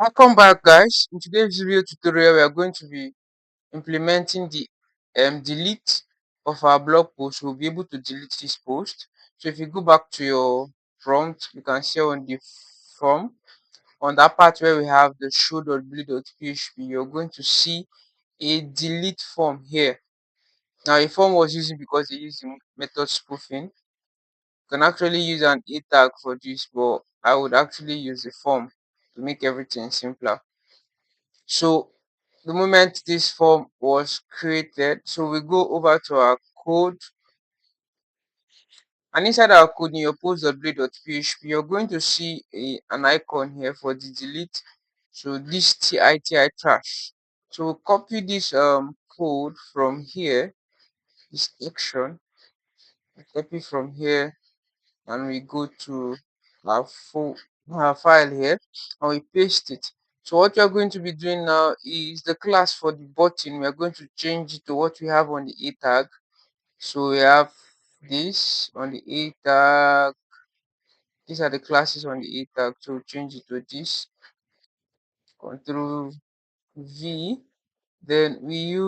Welcome back, guys. In today's video tutorial, we are going to be implementing the delete of our blog post. We'll be able to delete this post. So if you go back to your prompt, you can see on the form, on that part where we have the show.blue.php, you're going to see a delete form here. Now, a form was using because it used the method spoofing. You can actually use an a tag for this, but I would actually use the form to make everything simpler. So the moment this form was created, so we go over to our code, and inside our code in your post.blade.php, you're going to see an icon here for the delete. So this TITI trash. So we'll copy this code from here, this action, we copy from here, and we go to our full our file here, and we paste it. So what we are going to be doing now is the class for the button. We are going to change it to what we have on the a tag. So we have this on the a tag. These are the classes on the a tag. So change it to this. Control V. Then we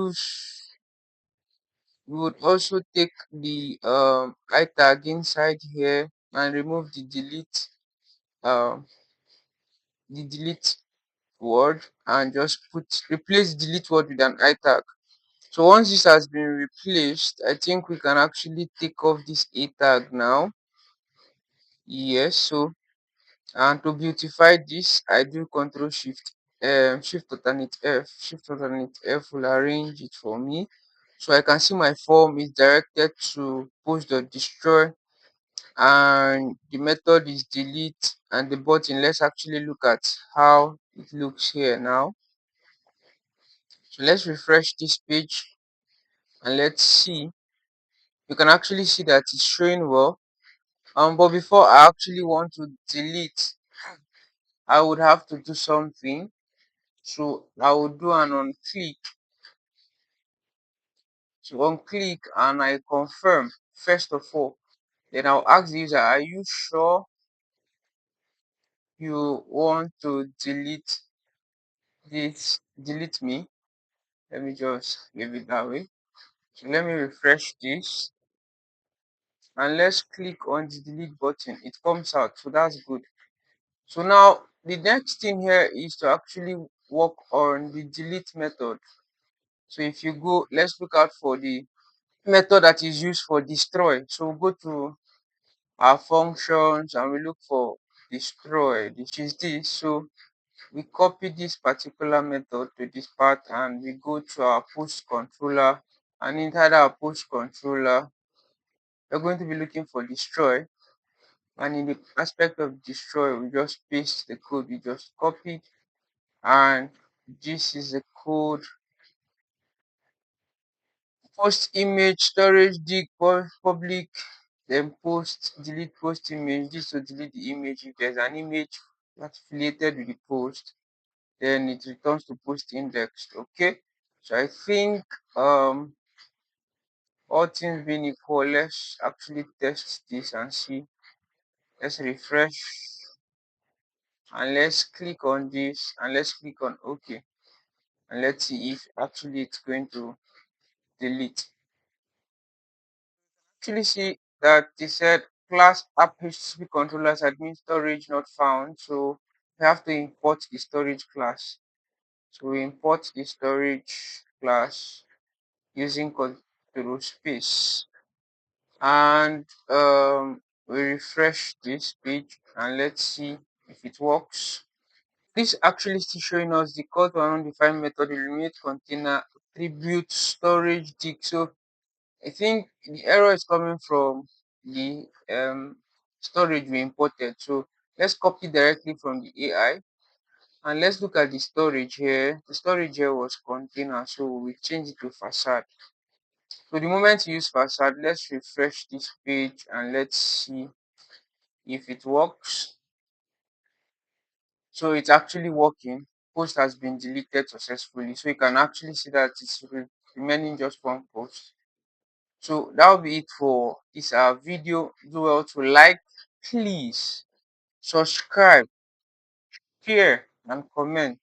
would also take the I tag inside here and remove the delete word, and just replace delete word with an I tag. So once this has been replaced, I think we can actually take off this a tag now. Yes, so, and to beautify this, I do control shift alternate F will arrange it for me. So I can see my form is directed to post.destroy, and the method is delete, and the button, let's actually look at how it looks here now. So let's refresh this page and let's see. You can actually see that it's showing well. But before I actually want to delete, I would have to do something. So I will do an on click. So on click, and I confirm first of all. Then I'll ask the user, are you sure you want to delete me? Let me just leave it that way. So let me refresh this, and let's click on the delete button. It comes out, so that's good. So now the next thing here is to actually work on the delete method. So if you go, let's look out for the method that is used for destroy. So we'll go to our functions and we look for destroy, which is this. So we copy this particular method to this part, and we go to our post controller, and inside our post controller, we're going to be looking for destroy. And in the aspect of destroy, we just paste the code we just copied, and this is the code. Post image storage dig public, then post delete post image. This to delete the image. If there's an image that's affiliated with the post, then it returns to post indexed. Okay, so I think all things being equal, let's actually test this and see. Let's refresh, and let's click on this, and let's click on OK, and let's see if actually it's going to delete. Actually see that they said class app HTTP controllers admin storage not found, so we have to import the storage class. So we import the storage class using control space, and we refresh this page, and let's see if it works. This actually still showing us the code to an undefined method eliminate container attribute storage dig. So I think the error is coming from the storage we imported. So let's copy directly from the AI, and let's look at the storage here. The storage here was container, so we change it to facade. So the moment you use facade, let's refresh this page and let's see if it works. So it's actually working. Post has been deleted successfully. So you can actually see that it's remaining just one post. So that will be it for this video. Do well to like, please subscribe, share, and comment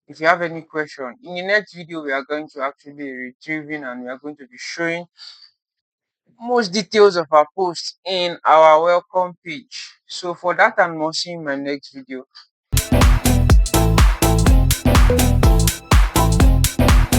if you have any question. In the next video, we are going to actually be retrieving and we are going to be showing most details of our post in our welcome page. So for that and more, see you in my next video.